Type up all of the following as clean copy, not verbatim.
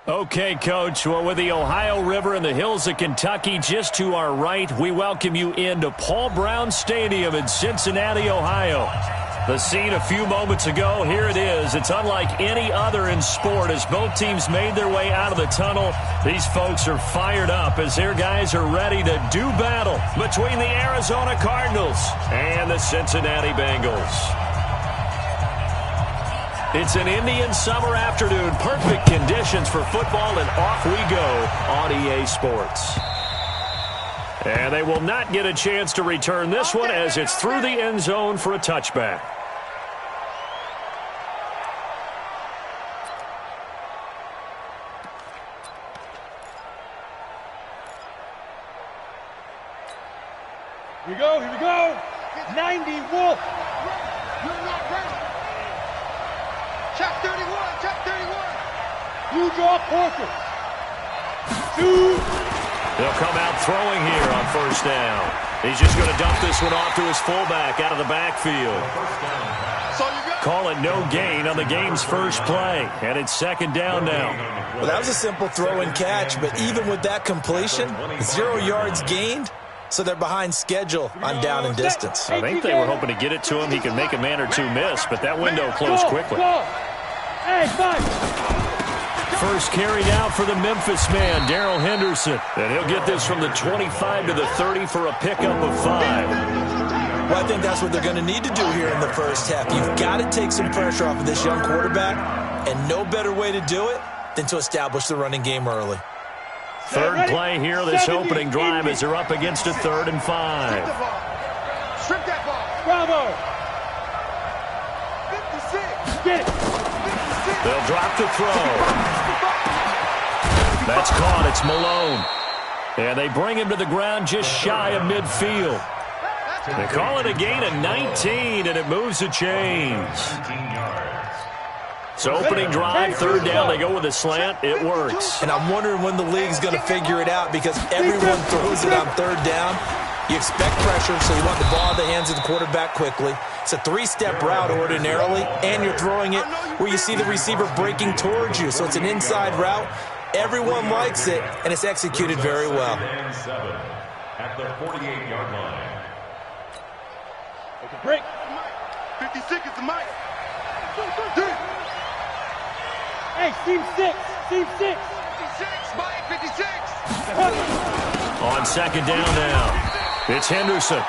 Okay, Coach. Well, with the Ohio River and the hills of Kentucky just to our right, we welcome you into Paul Brown Stadium in Cincinnati, Ohio. The scene a few moments ago, here it is. It's unlike any other in sport as both teams made their way out of the tunnel. These folks are fired up as their guys are ready to do battle between the Arizona Cardinals and the Cincinnati Bengals. It's an Indian summer afternoon. Perfect conditions for football, and off we go on EA Sports. And they will not get a chance to return this one as it's through the end zone for a touchback. Here we go. 90 Wolf. Check 31. Blue draw Porter. Two. They'll come out throwing here on first down. He's just going to dump this one off to his fullback out of the backfield. Call it no gain on the game's first play, and it's second down now. Well, that was a simple throw and catch, but even with that completion, 0 yards gained. So they're behind schedule on down and distance. I think they were hoping to get it to him. He could make a man or two miss, but that window closed quickly. First carry down for the Memphis man, Darrell Henderson. And he'll get this from the 25 to the 30 for a pickup of 5. Well, I think that's what they're going to need to do here in the first half. You've got to take some pressure off of this young quarterback, and no better way to do it than to establish the running game early. Third play here, this opening drive, as they're up against a 3rd and 5. Strip that ball. Bravo. 56. Get it. They'll drop the throw. That's caught. It's Malone. And they bring him to the ground just shy of midfield. They call it a gain of 19, and it moves the chains. So opening drive, 3rd down, they go with a slant. It works. And I'm wondering when the league's going to figure it out because everyone throws it on 3rd down. You expect pressure, so you want the ball in the hands of the quarterback quickly. It's a 3-step route ordinarily, and you're throwing it where you see the receiver breaking towards you. So it's an inside route. Everyone likes it, and it's executed very well. At the 48-yard line. Break. 56 is the mic. Hey, team 6. 56, Mike, 56. On second down now. It's Henderson.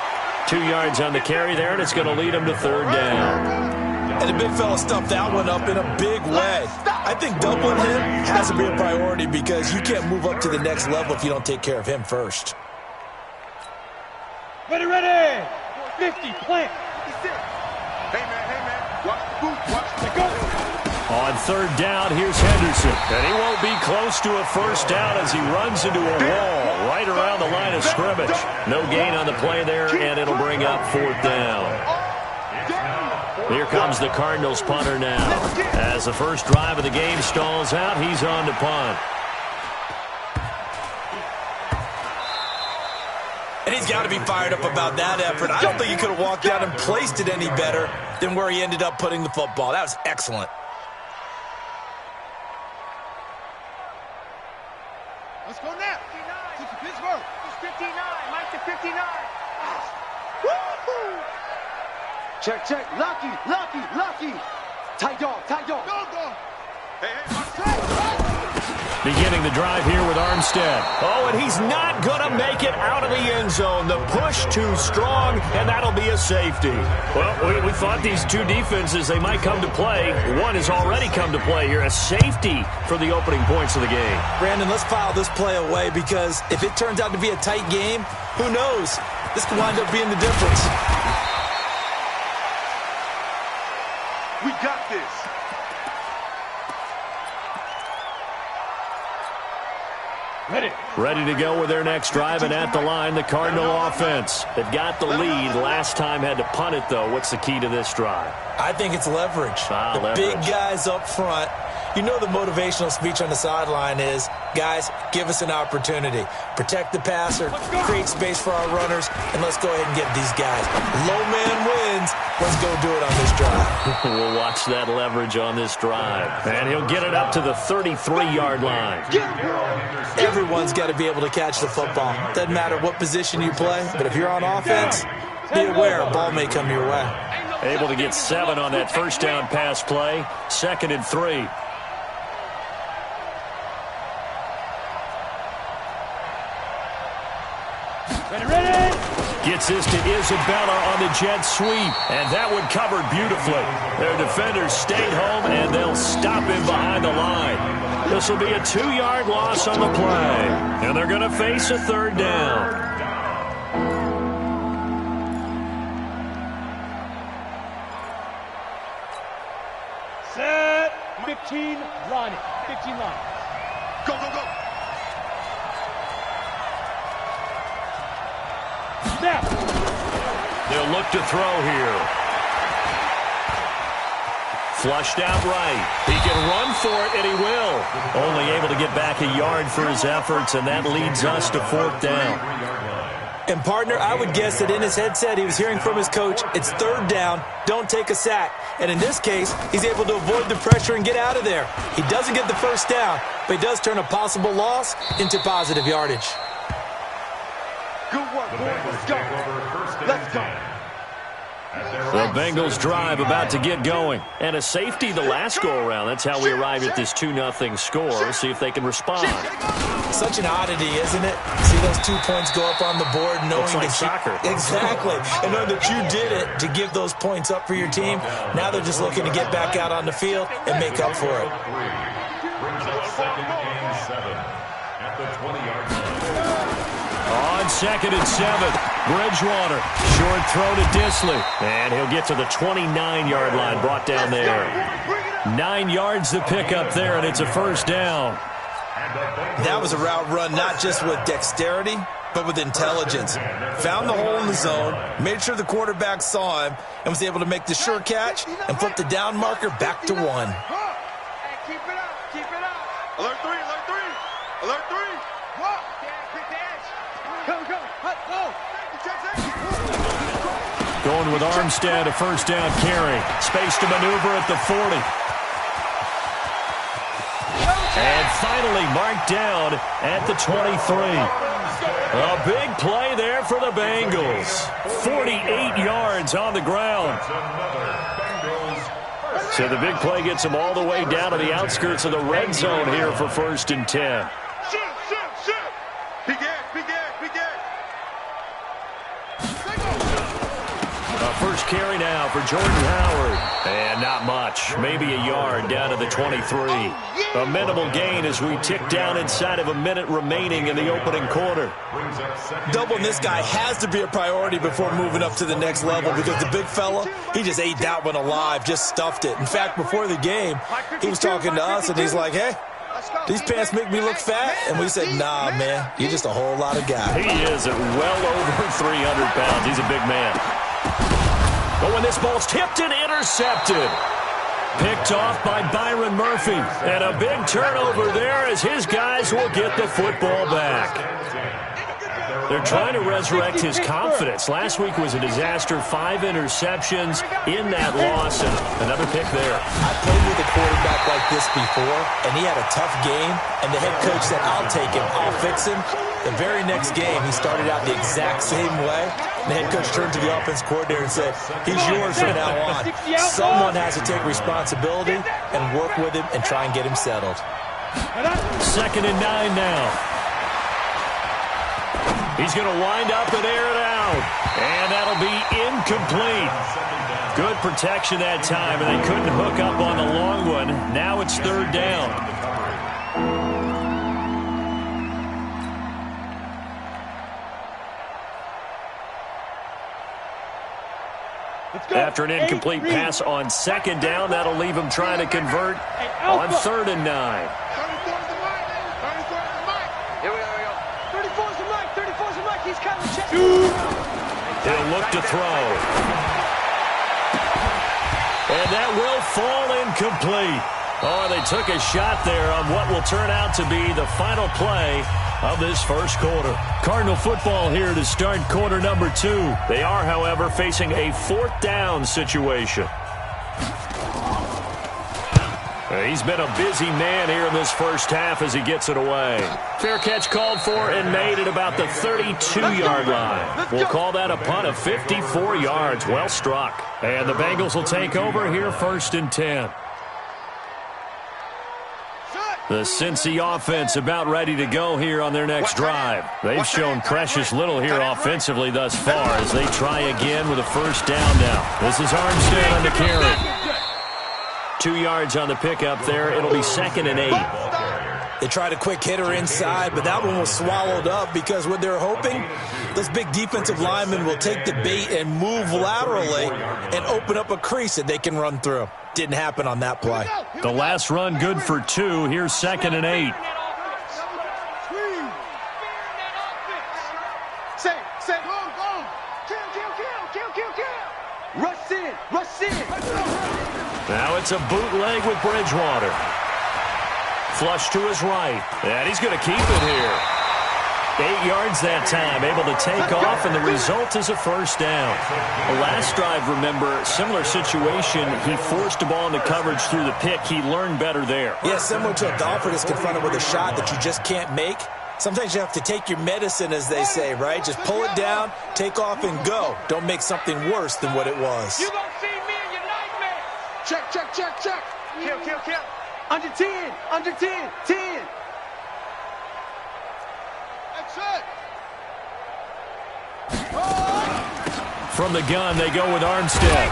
2 yards on the carry there, and it's going to lead him to 3rd down. And the big fella stuffed that one up in a big way. I think doubling him has to be a priority because you can't move up to the next level if you don't take care of him first. Ready. 50, plant. 56. Hey, man. Watch the boot. Watch the go. On 3rd down, here's Henderson. And he won't be close to a first down as he runs into a wall right around the line of scrimmage. No gain on the play there, and it'll bring up 4th down. Here comes the Cardinals punter now. As the first drive of the game stalls out, he's on to punt. And he's got to be fired up about that effort. I don't think he could have walked out and placed it any better than where he ended up putting the football. That was excellent. Let's go now. 59. Pittsburgh. It's 59. Mike to 59. Woo-hoo. Check. Lucky. Tight dog. Go. Hey. Beginning the drive here with Armstead. Oh, and he's not going to make it out of the end zone. The push too strong, and that'll be a safety. Well, we thought these two defenses, they might come to play. One has already come to play here. A safety for the opening points of the game. Brandon, let's file this play away because if it turns out to be a tight game, who knows? This could wind up being the difference. We got this. Ready to go with their next drive, and at the line, the Cardinal offense. They've got the lead. Last time had to punt it, though. What's the key to this drive? I think it's leverage. The big guys up front You know the motivational speech on the sideline is, guys, give us an opportunity. Protect the passer, create space for our runners, and let's go ahead and get these guys. Low man wins. Let's go do it on this drive. We'll watch that leverage on this drive. And he'll get it up to the 33-yard line. Everyone's got to be able to catch the football. Doesn't matter what position you play, but if you're on offense, be aware a ball may come your way. Able to get 7 on that first down pass play. 2nd and 3. Ready? Gets this to Isabella on the jet sweep, and that one covered beautifully. Their defenders stayed home, and they'll stop him behind the line. This will be a 2-yard loss on the play, and they're going to face a 3rd down. Set. 15 line. 15 line. Go, go, go. Snap. They'll look to throw here. Flushed out right. He can run for it, and he will. Only able to get back a yard for his efforts, and that leads us to 4th down. And, partner, I would guess that in his headset he was hearing from his coach, it's 3rd down, don't take a sack. And in this case, he's able to avoid the pressure and get out of there. He doesn't get the first down, but he does turn a possible loss into positive yardage. Good work, boys. Let's go. Let's go. The Bengals drive about to get going. And a safety the last go-around. That's how we arrive at this 2-0 score. See if they can respond. Such an oddity, isn't it? See those 2 points go up on the board knowing Looks like that soccer. Exactly. And knowing that you did it to give those points up for your team. Now they're just looking to get back out on the field and make up for it. Brings up 2nd and 7 at the 20-yard line. On 2nd and 7, Bridgewater. Short throw to Disley. And he'll get to the 29-yard line, brought down there. 9 yards to pick up there, and it's a 1st down. That was a route run not just with dexterity, but with intelligence. Found the hole in the zone, made sure the quarterback saw him, and was able to make the sure catch and flip the down marker back to 1. Hey, keep it up. Keep it up. Alert 3. Alert 3. Alert 3. What? Quick dash. Go, go. Go. Going with Armstead, a 1st down carry. Space to maneuver at the 40. And finally marked down at the 23. A big play there for the Bengals. 48 yards on the ground. So the big play gets them all the way down to the outskirts of the red zone here for 1st and 10. Shoot. Begin. First carry now for Jordan Howard. And not much. Maybe a yard down to the 23. A minimal gain as we tick down inside of a minute remaining in the opening quarter. Doubling this guy has to be a priority before moving up to the next level because the big fella, he just ate that one alive, just stuffed it. In fact, before the game, he was talking to us, and he's like, hey, these pants make me look fat. And we said, nah, man, you're just a whole lot of guy. He is at well over 300 pounds. He's a big man. But when this ball's tipped and intercepted. Picked off by Byron Murphy. And a big turnover there as his guys will get the football back. They're trying to resurrect his confidence. Last week was a disaster. 5 interceptions in that loss, and another pick there. I played with a quarterback like this before, and he had a tough game, and the head coach said, I'll take him, I'll fix him. The very next game, he started out the exact same way. The head coach turned to the offense coordinator and said, he's yours from now on. Someone has to take responsibility and work with him and try and get him settled. 2nd and 9 now. He's going to wind up and air it out. And that'll be incomplete. Good protection that time, and they couldn't hook up on the long one. Now it's 3rd down. After an incomplete pass on 2nd down, that'll leave him trying to convert on 3rd and 9. He'll look to throw. And that will fall incomplete. Oh, they took a shot there on what will turn out to be the final play of this first quarter. Cardinal football here to start quarter number 2. They are, however, facing a 4th down situation. He's been a busy man here in this first half as he gets it away. Fair catch called for and made at about the 32-yard line. We'll call that a punt of 54 yards. Well struck. And the Bengals will take over here 1st and 10. The Cincy offense about ready to go here on their next drive. They've shown precious little here offensively thus far as they try again with a first down now. This is Armstead on the carry. 2 yards on the pickup there. It'll be 2nd and 8. They tried a quick hitter inside, but that one was swallowed up because what they're hoping, this big defensive lineman will take the bait and move laterally and open up a crease that they can run through. Didn't happen on that play. The last run good for 2. Here's 2nd and 8. Now it's a bootleg with Bridgewater. Flush to his right. And he's going to keep it here. 8 yards that time, able to take off, and the result is a first down. The last drive, remember, similar situation. He forced the ball into coverage through the pick. He learned better there. Yeah, similar to a golfer that's confronted with a shot that you just can't make. Sometimes you have to take your medicine, as they say, right? Just pull it down, take off, and go. Don't make something worse than what it was. You gonna see me in your nightmare. Check. Kill. Under 10. 10. That's it. From the gun, they go with Armstead.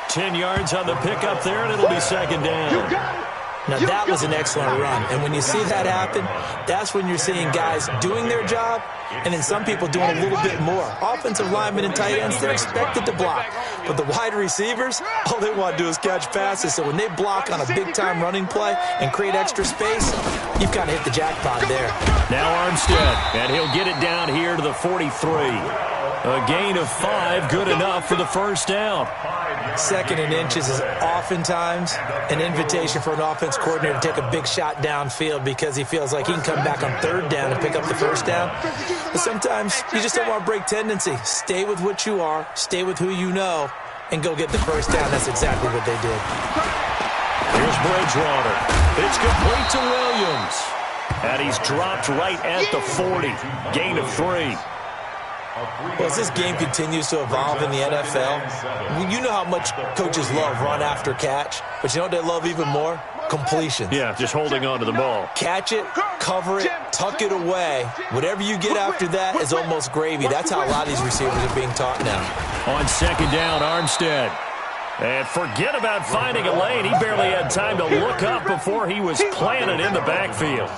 10 yards on the pickup there, and it'll be 2nd down. You got it. Now, that was an excellent run. And when you see that happen, that's when you're seeing guys doing their job and then some people doing a little bit more. Offensive linemen and tight ends, they're expected to block. But the wide receivers, all they want to do is catch passes. So when they block on a big-time running play and create extra space, you've kind of hit the jackpot there. Now Armstead, and he'll get it down here to the 43. A gain of 5, good enough for the first down. 2nd and inches is oftentimes an invitation for an offense coordinator to take a big shot downfield because he feels like he can come back on 3rd down and pick up the first down. But sometimes you just don't want to break tendency. Stay with what you are, stay with who you know, and go get the first down. That's exactly what they did. Here's Bridgewater. It's complete to Williams. And he's dropped right at the 40. Gain of 3. Well, as this game continues to evolve in the NFL, you know how much coaches love run after catch, but you know what they love even more? Completions. Yeah, just holding on to the ball. Catch it, cover it, tuck it away. Whatever you get after that is almost gravy. That's how a lot of these receivers are being taught now. On 2nd down, Armstead. And forget about finding a lane. He barely had time to look up before he was planted in the backfield.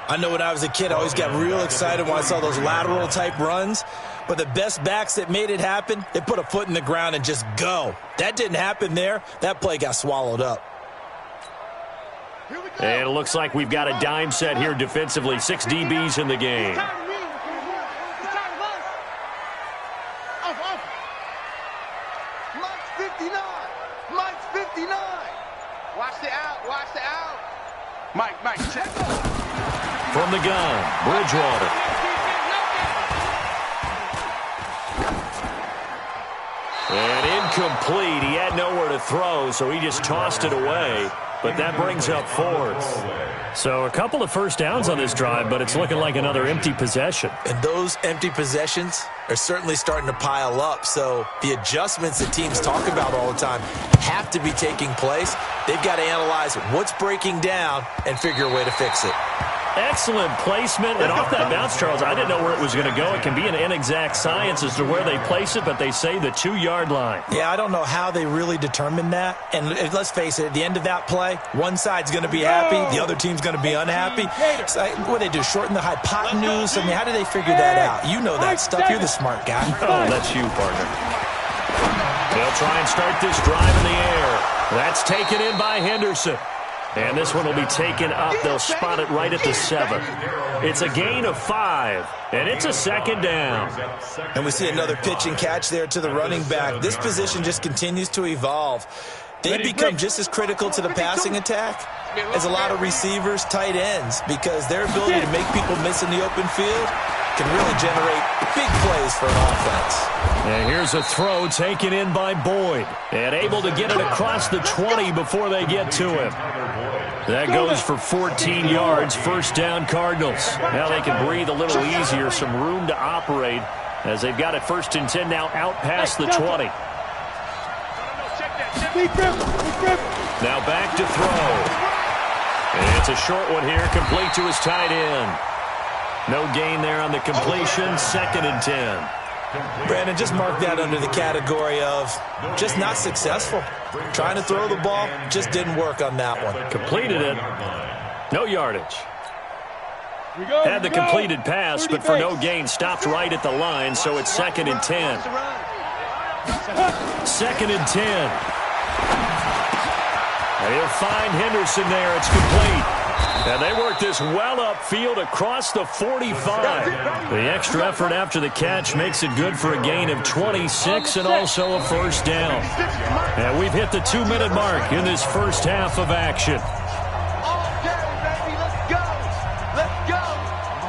I know when I was a kid, I always got real excited when I saw those lateral-type runs. But the best backs that made it happen, they put a foot in the ground and just go. That didn't happen there. That play got swallowed up. And it looks like we've got a dime set here defensively. 6 DBs in the game. Mike's 59. Watch the out. Mike, check. From the gun, Bridgewater. And incomplete. He had nowhere to throw, so he just tossed it away. But that brings up 4th. So a couple of first downs on this drive, but it's looking like another empty possession. And those empty possessions are certainly starting to pile up. So the adjustments that teams talk about all the time have to be taking place. They've got to analyze what's breaking down and figure a way to fix it. Excellent placement, and off that bounce, Charles, I didn't know where it was going to go. It can be an inexact science as to where they place it, but they say the 2-yard line. Yeah, I don't know how they really determined that. And let's face it, at the end of that play, one side's going to be happy, the other team's going to be unhappy. So, what do they do, shorten the hypotenuse? I mean, how do they figure that out? You know that stuff. You're the smart guy. Oh, that's you, partner. They'll try and start this drive in the air. That's taken in by Henderson. And this one will be taken up. They'll spot it right at the 7. It's a gain of 5, and it's a 2nd down. And we see another pitch and catch there to the running back. This position just continues to evolve. They become just as critical to the passing attack as a lot of receivers, tight ends, because their ability to make people miss in the open field can really generate big plays for an offense. And here's a throw taken in by Boyd, and able to get it across the 20 before they get to him. That goes for 14 yards, first down Cardinals. Now they can breathe a little easier, some room to operate as they've got it 1st and 10 now out past the 20. Now back to throw. And it's a short one here, complete to his tight end. No gain there on the completion, 2nd and 10. Brandon, just mark that under the category of just not successful. Trying to throw the ball, just didn't work on that one. Completed it. No yardage. Had the completed pass, but for no gain, stopped right at the line, so it's 2nd and 10. 2nd and 10. And he'll find Henderson there. It's complete. And they work this well upfield across the 45. The extra effort after the catch makes it good for a gain of 26 and also a first down. And we've hit the 2-minute mark in this first half of action.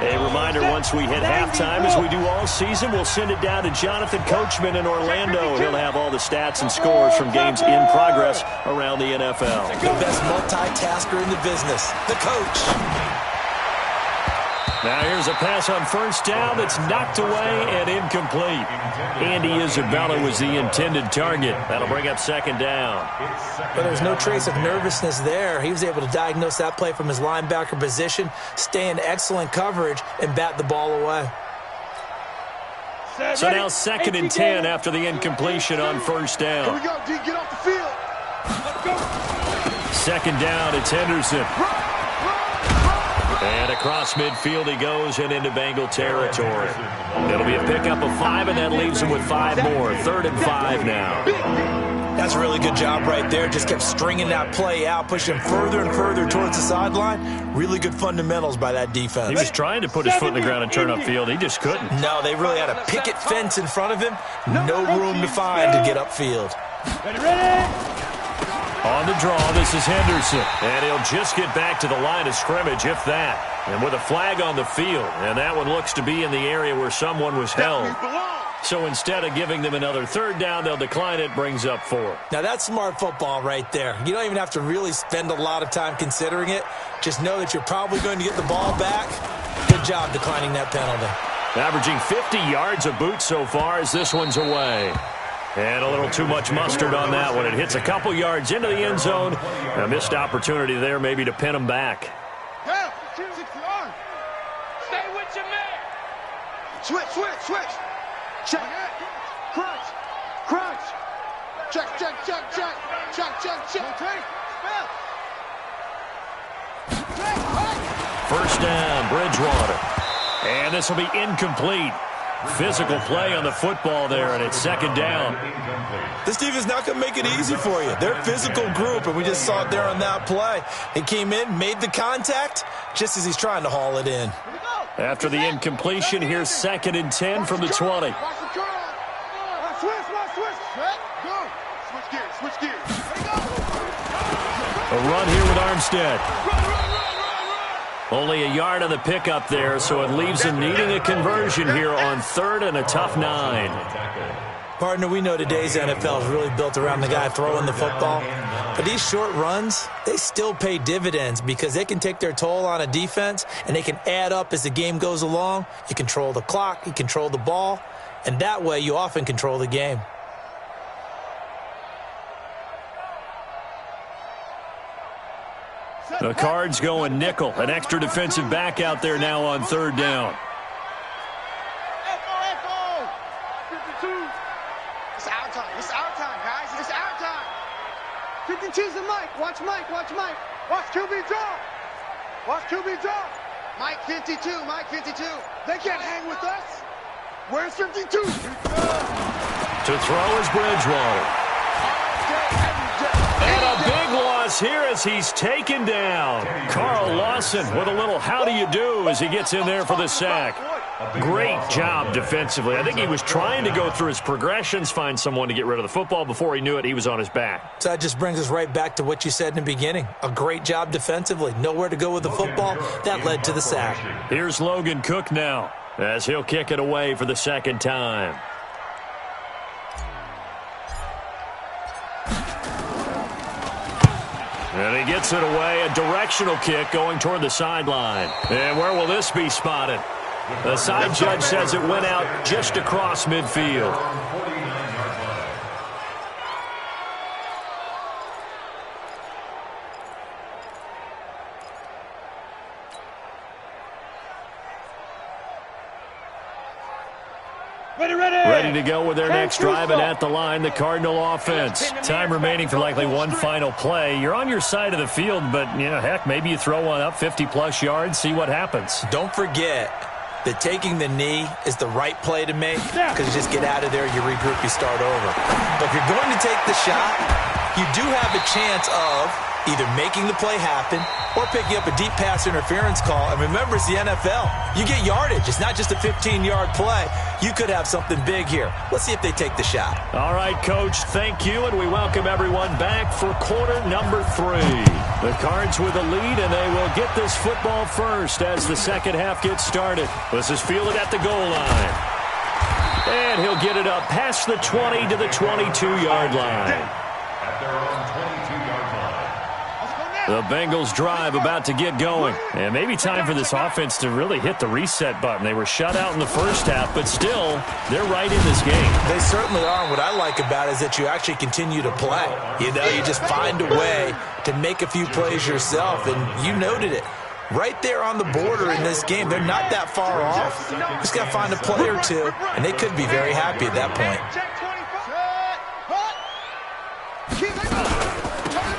A reminder, once we hit halftime, as we do all season, we'll send it down to Jonathan Coachman in Orlando. He'll have all the stats and scores from games in progress around the NFL. The best multitasker in the business, the coach. Now here's a pass on first down that's knocked away and incomplete. Andy Isabella was the intended target. That'll bring up 2nd down. But there's no trace of nervousness there. He was able to diagnose that play from his linebacker position, stay in excellent coverage, and bat the ball away. So now 2nd and 10 after the incompletion on first down. Here we go, D. Get off the field. Let's go. 2nd down, it's Henderson. And across midfield he goes and into Bengal territory. It'll be a pickup of 5, and that leaves him with 5 more. 3rd and 5 now. That's a really good job right there. Just kept stringing that play out, pushing him further and further towards the sideline. Really good fundamentals by that defense. He was trying to put his foot in the ground and turn upfield. He just couldn't. No, they really had a picket fence in front of him. No room to find to get upfield. Ready? On the draw, this is Henderson. And he'll just get back to the line of scrimmage, if that. And with a flag on the field. And that one looks to be in the area where someone was held. So instead of giving them another 3rd down, they'll decline it, brings up 4. Now that's smart football right there. You don't even have to really spend a lot of time considering it. Just know that you're probably going to get the ball back. Good job declining that penalty. Averaging 50 yards a boot so far as this one's away. And a little too much mustard on that one. It hits a couple yards into the end zone. A missed opportunity there maybe to pin him back. Yeah, stay with your man. Switch. Check. Crunch. Check. First down, Bridgewater. And this will be incomplete. Physical play on the football there, and it's 2nd down. This defense is not going to make it easy for you. They're a physical group, and we just saw it there on that play. He came in, made the contact, just as he's trying to haul it in. After the incompletion, here's 2nd and 10 from the 20. Switch gears. A run here with Armstead. Only a yard on the pickup there, so it leaves him needing a conversion here on 3rd and a tough 9. Partner, we know today's NFL is really built around the guy throwing the football. But these short runs, they still pay dividends because they can take their toll on a defense, and they can add up as the game goes along. You control the clock, you control the ball, and that way you often control the game. The Cards going nickel. An extra defensive back out there now on 3rd down. Echo. 52. It's our time, guys. It's our time. 52's the Mike. Watch Mike. Watch QB draw. Mike 52. They can't hang with us. Where's 52? To throw is Bridgewater. And a big loss here as he's taken down. Carl Lawson with a little how do you do as he gets in there for the sack. Great job defensively. I think he was trying to go through his progressions, find someone to get rid of the football. Before he knew it, he was on his back. So that just brings us right back to what you said in the beginning. A great job defensively. Nowhere to go with the football. That led to the sack. Here's Logan Cook now, as he'll kick it away for the second time. And he gets it away, a directional kick going toward the sideline. And where will this be spotted? The side judge says it went out just across midfield. Ready to go with their next drive, and at the line, the Cardinal offense. Time remaining for likely one final play. You're on your side of the field, but, you know, heck, maybe you throw one up 50-plus yards, see what happens. Don't forget that taking the knee is the right play to make, because you just get out of there, you regroup, you start over. But if you're going to take the shot, you do have a chance of either making the play happen or picking up a deep pass interference call. And remember, it's the NFL. You get yardage. It's not just a 15-yard play. You could have something big here. Let's see if they take the shot. All right, Coach, thank you, and we welcome everyone back for quarter number 3. The Cards with a lead, and they will get this football first as the second half gets started. This is fielded at the goal line. And he'll get it up past the 20 to the 22-yard line. At their own 22-yard line. The Bengals drive about to get going. And maybe time for this offense to really hit the reset button. They were shut out in the first half, but still, they're right in this game. They certainly are. And what I like about it is that you actually continue to play. You know, you just find a way to make a few plays yourself, and you noted it. Right there on the border in this game. They're not that far off. Just got to find a play or two, and they could be very happy at that point.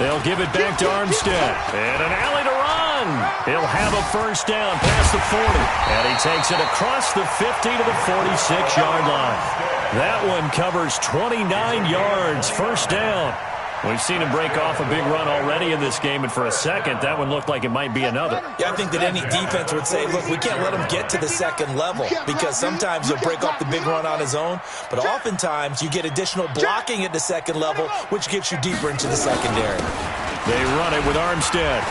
They'll give it back to Armstead. And an alley to run. He'll have a first down past the 40. And he takes it across the 50 to the 46-yard line. That one covers 29 yards. First down. We've seen him break off a big run already in this game, and for a second, that one looked like it might be another. Yeah, I think that any defense would say, look, we can't let him get to the second level, because sometimes he'll break off the big run on his own, but oftentimes you get additional blocking at the second level, which gets you deeper into the secondary. They run it with Armstead.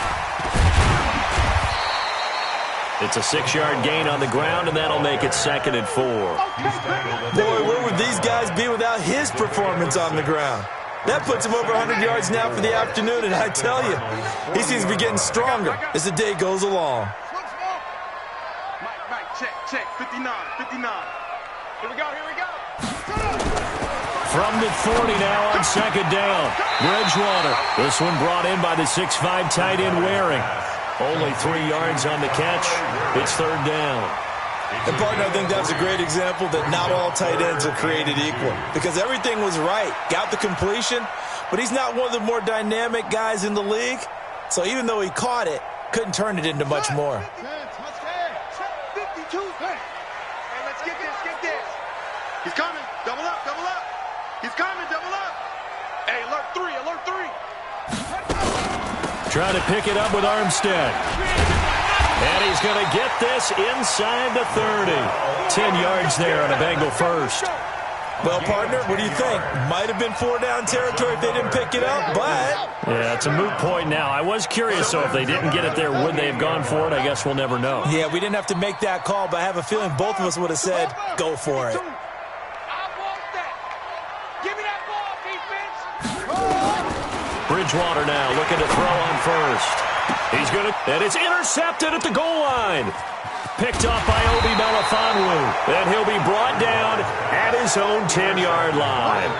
It's a 6-yard gain on the ground, and that'll make it 2nd and 4. Boy, where would these guys be without his performance on the ground? That puts him over 100 yards now for the afternoon, and I tell you, he seems to be getting stronger as the day goes along. Mike, check, 59. Here we go. From the 40 now on 2nd down. Bridgewater. This one brought in by the 6'5 tight end Waring. Only 3 yards on the catch. It's 3rd down. And, partner, I think that's a great example that not all tight ends are created equal, because everything was right. Got the completion, but he's not one of the more dynamic guys in the league. So even though he caught it, couldn't turn it into much more. 52. Hey, let's get this. He's coming. Double up. He's coming. Double up. Hey, alert 3. Trying to pick it up with Armstead. And he's going to get this inside the 30. 10 yards there on a Bengal first. Well, partner, what do you think? Might have been 4-down territory if they didn't pick it up, but... Yeah, it's a moot point now. I was curious, so if they didn't get it there, would they have gone for it? I guess we'll never know. Yeah, we didn't have to make that call, but I have a feeling both of us would have said, go for it. I want that. Give me that ball, defense. Bridgewater now looking to throw on first. He's going to, and it's intercepted at the goal line. Picked up by Obi Melifonwu. And he'll be brought down at his own 10-yard line.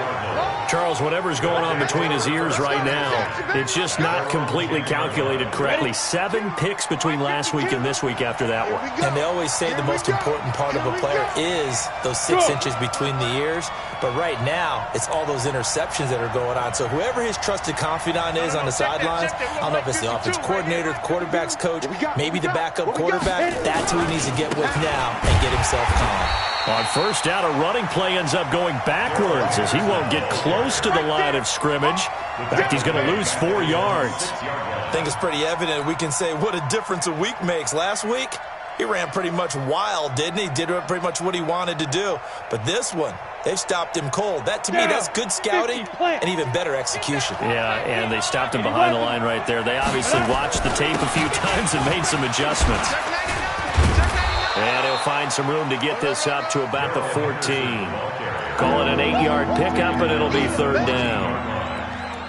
Charles, whatever's going on between his ears right now, it's just not completely calculated correctly. 7 picks between last week and this week after that one. And they always say the most important part of a player is those 6 inches between the ears. But right now, it's all those interceptions that are going on. So whoever his trusted confidant is on the sidelines, I don't know if it's the offense coordinator, the quarterback's coach, maybe the backup quarterback, that's who he needs to get with now and get himself calm. On first down, a running play ends up going backwards as he won't get close to the line of scrimmage. In fact, he's going to lose 4 yards. I think it's pretty evident we can say what a difference a week makes. Last week, He ran pretty much wild, didn't he? Did pretty much what he wanted to do. But this one, they've stopped him cold. That, to me, that's good scouting and even better execution. Yeah, and they stopped him behind the line right there. They obviously watched the tape a few times and made some adjustments. And he'll find some room to get this up to about the 14. Call it an 8-yard pickup, and it'll be third down.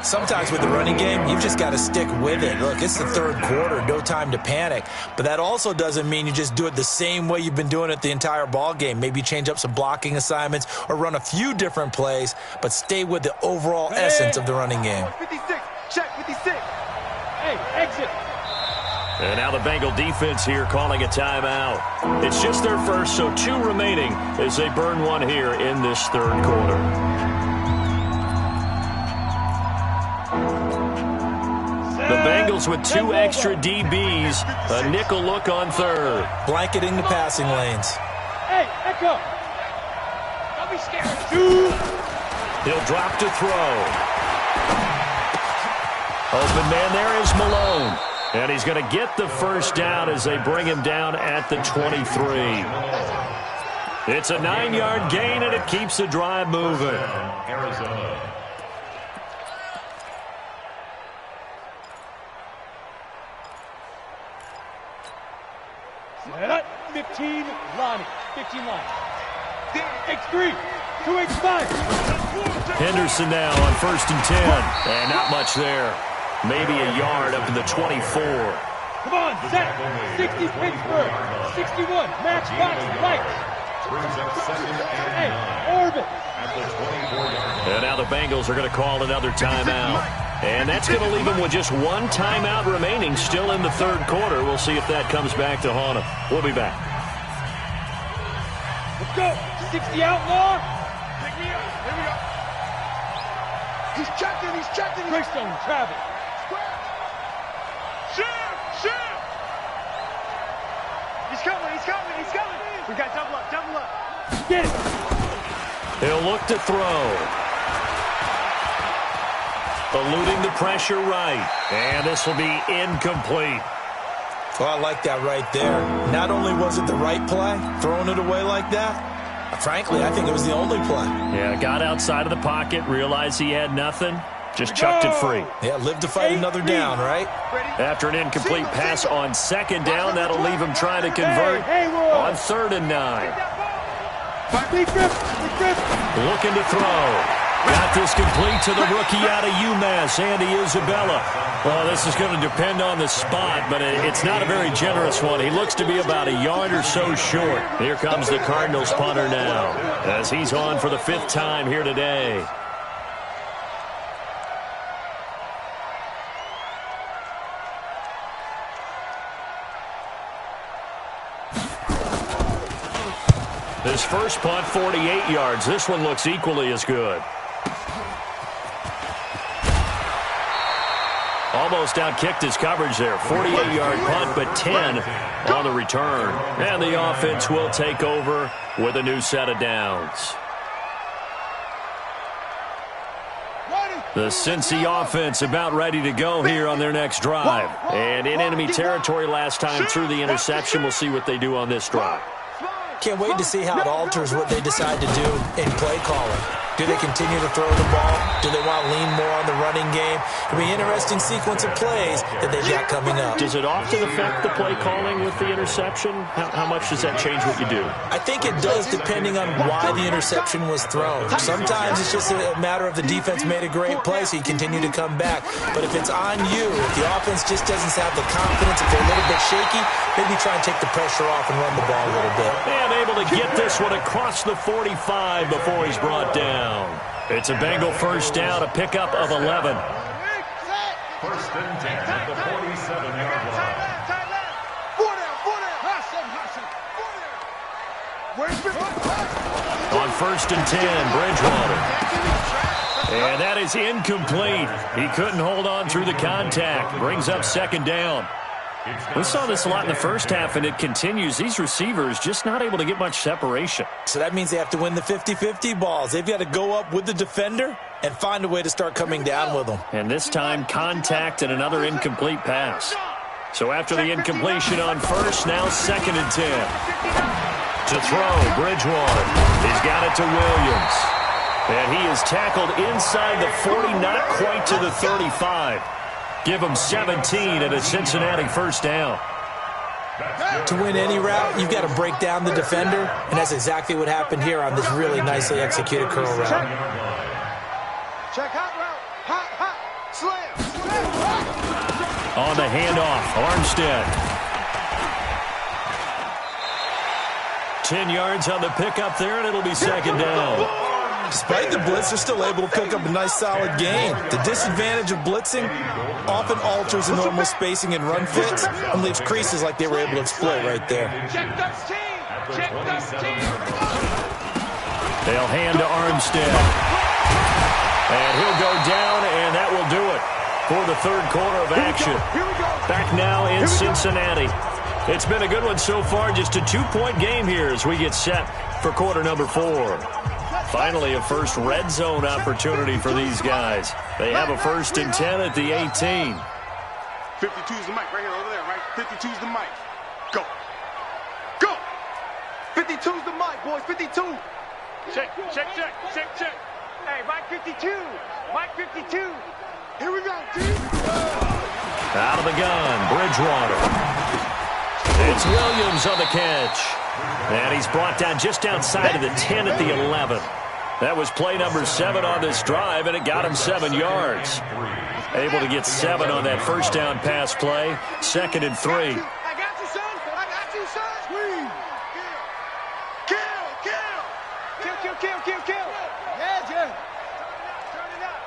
Sometimes with the running game, you've just got to stick with it. Look, it's the third quarter, no time to panic. But that also doesn't mean you just do it the same way you've been doing it the entire ball game. Maybe change up some blocking assignments or run a few different plays, but stay with the overall essence of the running game. 56, check 56. Hey, exit. And now the Bengal defense here calling a timeout. It's just their first, so 2 remaining as they burn one here in this third quarter. The Bengals with 2 extra DBs, a nickel look on third. Blanketing the passing lanes. Hey, echo. Don't be scared. 2. He'll drop to throw. Open man there is Malone. And he's going to get the first down as they bring him down at the 23. It's a 9-yard gain, and it keeps the drive moving. Arizona. Set. 15, Lonnie. 15 line. X3. 2X5. Henderson now on 1st and 10. And not much there. Maybe a yard up to the 24. Come on, set. 60 Pittsburgh. 61. Match box right. Brings up second and Hey, 9 orbit. at the 24-yard line. And now the Bengals are going to call another timeout. And that's going to leave them with just 1 timeout remaining still in the third quarter. We'll see if that comes back to haunt them. We'll be back. Let's go. 60 outlaw. Pick me up. Here we go. He's checking. He's checking. Greystone, Travis. Shoot. He's coming. He's coming. He's coming. We got double up. Double up. Get it. He'll look to throw. Eluding the pressure right. And this will be incomplete. Oh, I like that right there. Not only was it the right play, throwing it away like that, frankly, I think it was the only play. Yeah, got outside of the pocket, realized he had nothing, just chucked it free. Yeah, live to fight another down, right? After an incomplete pass on 2nd down, that'll leave him trying to convert on 3rd and 9. Looking to throw. Got this complete to the rookie out of UMass, Andy Isabella. Well, this is going to depend on the spot, but it's not a very generous one. He looks to be about a yard or so short. Here comes the Cardinals punter now, as he's on for the 5th time here today. His first punt, 48 yards. This one looks equally as good. Almost outkicked his coverage there. 48-yard punt, but 10 on the return. And the offense will take over with a new set of downs. The Cincy offense about ready to go here on their next drive. And in enemy territory last time through the interception. We'll see what they do on this drive. Can't wait to see how it alters what they decide to do in play calling. Do they continue to throw the ball? Do they want to lean more on the running game? It'll be an interesting sequence of plays that they've got coming up. Does it often affect the play calling with the interception? How much does that change what you do? I think it does depending on why the interception was thrown. Sometimes it's just a matter of the defense made a great play, so you continue to come back. But if it's on you, if the offense just doesn't have the confidence, if they're a little bit shaky, maybe try and take the pressure off and run the ball a little bit. And able to get this one across the 45 before he's brought down. It's a Bengal first down, a pickup of 11. First and 10 at the 47-yard line. On 1st and 10, Bridgewater. And that is incomplete. He couldn't hold on through the contact. Brings up 2nd down. We saw this a lot in the first half, and it continues. These receivers just not able to get much separation. So that means they have to win the 50-50 balls. They've got to go up with the defender and find a way to start coming down with them. And this time, contact and another incomplete pass. So after the incompletion on first, now 2nd and 10. To throw, Bridgewater. He's got it to Williams. And he is tackled inside the 40, not quite to the 35. Give him 17 and a Cincinnati first down. To win any route, you've got to break down the defender, and that's exactly what happened here on this really nicely executed curl route. Check hot route. Hot, hot. Slam. On the handoff, Armstead. 10 yards on the pickup there, and it'll be 2nd down. Despite the blitz, they're still able to pick up a nice, solid gain. The disadvantage of blitzing often alters the normal spacing and run fits and leaves creases like they were able to exploit right there. Check those team. Check those team. They'll hand to Armstead. And he'll go down, and that will do it for the 3rd quarter of action. Back now in Cincinnati. It's been a good one so far, just a 2-point game here as we get set for quarter number 4. Finally, a first red zone opportunity for these guys. They have a 1st and 10 at the 18. 52's the mic right here, over there, right? 52's the mic. Go. Go. 52's the mic, boys. 52. Check. Hey, mic 52. Mic 52. Here we go, team. Out of the gun, Bridgewater. It's Williams on the catch. And he's brought down just outside of the 10 at the 11. That was play number 7 on this drive, and it got him 7 yards. Able to get 7 on that first down pass play. 2nd and 3. I got you, son. I got you, son. Squeeze. Kill. Yeah, Jim. Turn it up.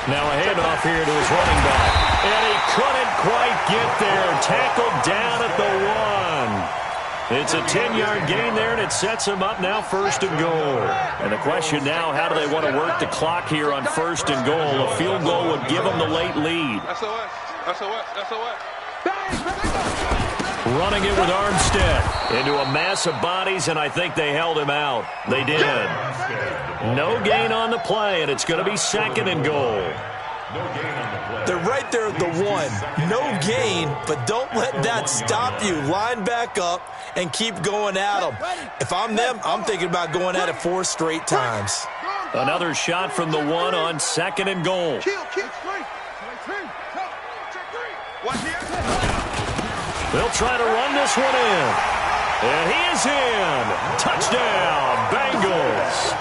Now a handoff here to his running back. And he couldn't quite get there. Tackled down at the 1. It's a 10-yard gain there, and it sets him up now 1st and goal. And the question now, how do they want to work the clock here on 1st and goal? A field goal would give them the late lead. SOS. Running it with Armstead into a mass of bodies, and I think they held him out. They did. No gain on the play, and it's going to be 2nd and goal. They're right there at the 1. No gain, but don't let that stop you. Line back up and keep going at them. If I'm them, I'm thinking about going at it 4 straight times. Another shot from the 1 on 2nd and goal. They'll try to run this one in. And he is in. Touchdown, Bengals.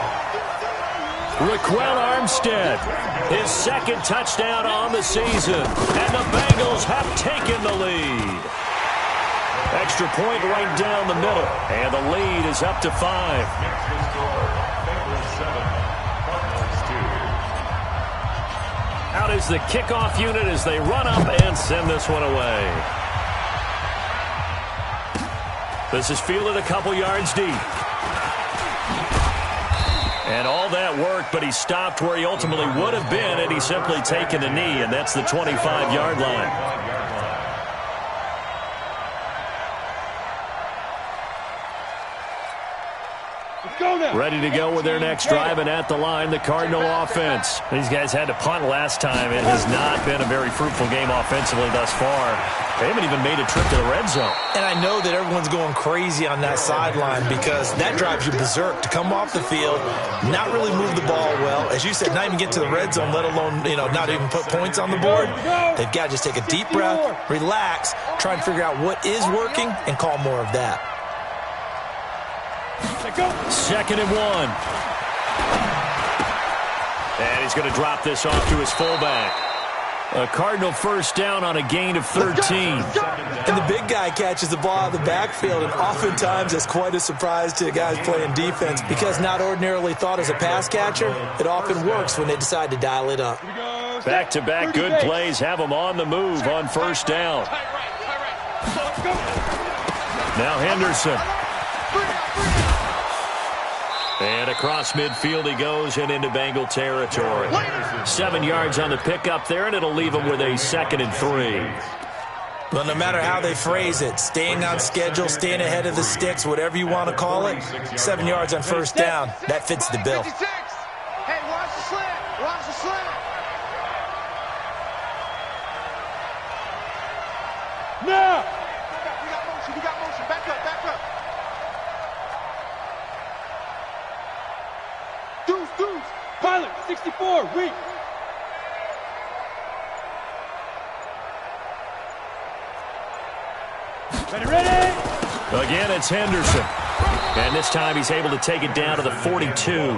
Raquel Armstead, his 2nd touchdown on the season. And the Bengals have taken the lead. Extra point right down the middle. And the lead is up to 5. Out is the kickoff unit as they run up and send this one away. This is fielded a couple yards deep. And all that work, but he stopped where he ultimately would have been had he simply taken a knee, and that's the 25-yard line. Ready to go with their next drive, and at the line, the Cardinal offense. These guys had to punt last time. It has not been a very fruitful game offensively thus far. They haven't even made a trip to the red zone. And I know that everyone's going crazy on that sideline because that drives you berserk to come off the field, not really move the ball well. As you said, not even get to the red zone, let alone, not even put points on the board. They've got to just take a deep breath, relax, try and figure out what is working, and call more of that. 2nd and 1. And he's going to drop this off to his fullback. A Cardinal first down on a gain of 13. And the big guy catches the ball out of the backfield, and oftentimes it's quite a surprise to guys playing defense because not ordinarily thought as a pass catcher, it often works when they decide to dial it up. Back-to-back good plays have them on the move on first down. Now Henderson. And across midfield he goes and into Bengal territory. 7 yards on the pickup there, and it'll leave him with a 2nd and 3. Well, no matter how they phrase it, staying on schedule, staying ahead of the sticks, whatever you want to call it, 7 yards on first down, that fits the bill. Hey, watch the slant. Watch the slant. Pilot, 64, weak. Ready. Again, it's Henderson. And this time he's able to take it down to the 42.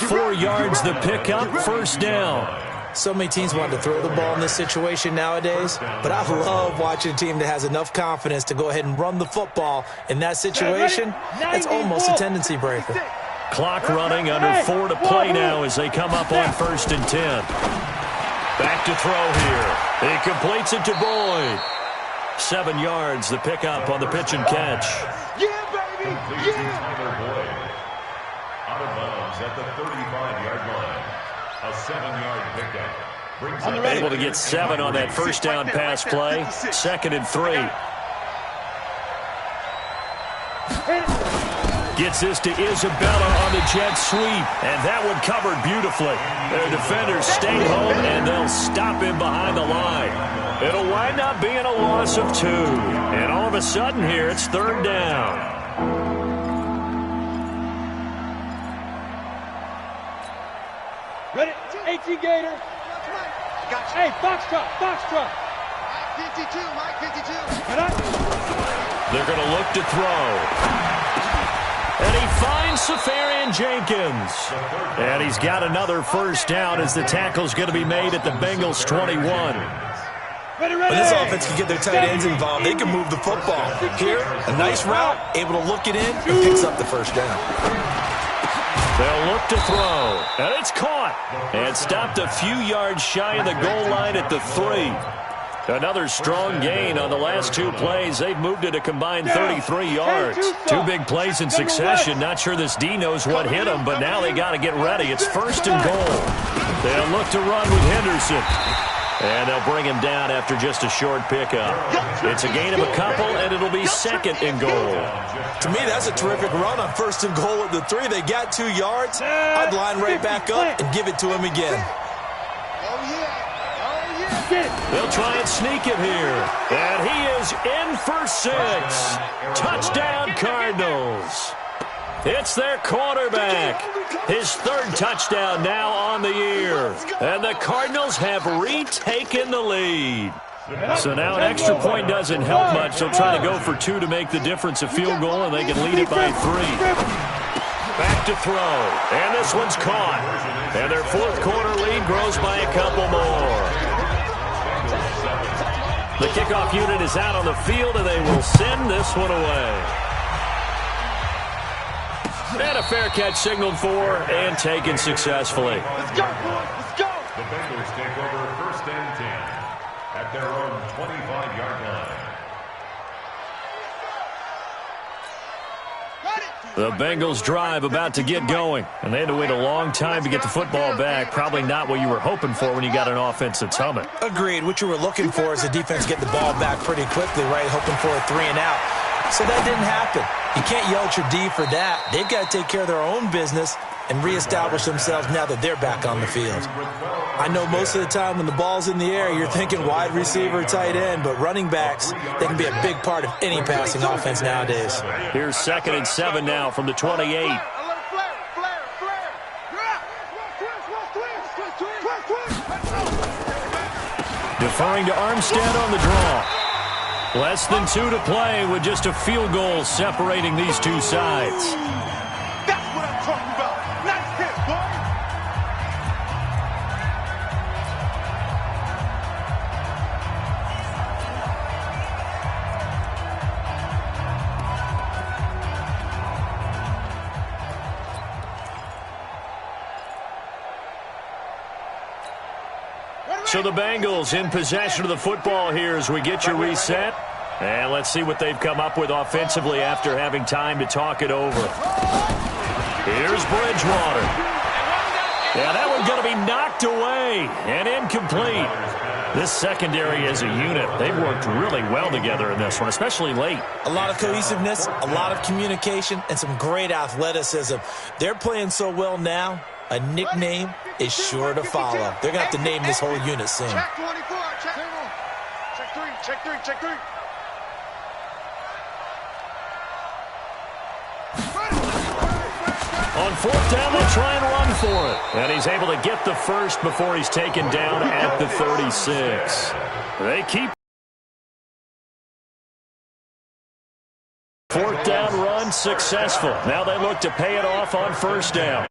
4 yards the pickup, first down. So many teams want to throw the ball in this situation nowadays, but I love watching a team that has enough confidence to go ahead and run the football in that situation. That's almost a tendency breaker. Clock running, under 4 to play now as they come up on 1st and 10. Back to throw here. He completes it to Boyd. 7 yards, the pickup on the pitch and catch. Yeah, baby! Yeah! Out of bounds at the 35-yard line. A 7-yard pickup. Able to get 7 on that first down pass play. 2nd and 3. Gets this to Isabella on the jet sweep. And that one covered beautifully. Their defenders stay home, and they'll stop him behind the line. It'll wind up being a loss of 2. And all of a sudden here, it's 3rd down. Ready, 18 Gator. Gotcha. Hey, Foxtrot. Mike 52, Mike 52. They're going to look to throw. And he finds Safarian Jenkins. And he's got another first down as the tackle's going to be made at the Bengals 21. Ready. When this offense can get their tight ends involved, they can move the football. Here, a nice route, able to look it in, and picks up the first down. They'll look to throw, and it's caught. And stopped a few yards shy of the goal line at the 3. Another strong gain on the last 2 plays. They've moved it a combined 33 yards. 2 big plays in succession. Not sure this D knows what hit them, but now they got to get ready. It's 1st and goal. They'll look to run with Henderson. And they'll bring him down after just a short pickup. It's a gain of a couple, and it'll be 2nd and goal. To me, that's a terrific run on 1st and goal at the 3. They got 2 yards. I'd line right back up and give it to him again. Oh, yeah. They'll try and sneak it here. And he is in for 6. Touchdown, Cardinals. It's their quarterback. His 3rd touchdown now on the year. And the Cardinals have retaken the lead. So now an extra point doesn't help much. They'll try to go for 2 to make the difference a field goal, and they can lead it by 3. Back to throw. And this one's caught. And their 4th quarter lead grows by a couple more. The kickoff unit is out on the field, and they will send this one away. And a fair catch signaled for and taken successfully. Let's go, boys. Let's go. The Bengals take over 1st and 10 at their own 25-yard line. The Bengals drive about to get going, and they had to wait a long time to get the football back. Probably not what you were hoping for when you got an offense that's humming. Agreed. What you were looking for is the defense get the ball back pretty quickly, right? Hoping for a 3 and out. So that didn't happen. You can't yell at your D for that. They've got to take care of their own business and reestablish themselves now that they're back on the field. I know most of the time when the ball's in the air, you're thinking wide receiver, tight end, but running backs, they can be a big part of any passing offense nowadays. Here's 2nd and 7 now from the 28. Deferring to Armstead on the draw. Less than 2 to play with just a field goal separating these 2 sides. That's what I'm talking about. Nice hit, boy. So the Bengals in possession of the football here as we get you reset. And let's see what they've come up with offensively after having time to talk it over. Here's Bridgewater. Yeah, that one's going to be knocked away and incomplete. This secondary as a unit, they've worked really well together in this one, especially late. A lot of cohesiveness, a lot of communication, and some great athleticism. They're playing so well now, a nickname is sure to follow. They're going to have to name this whole unit soon. Check 24, check 3. On On fourth down, they try and run for it. And he's able to get the first before he's taken down at the 36. They keep fourth down run successful. Now they look to pay it off on first down.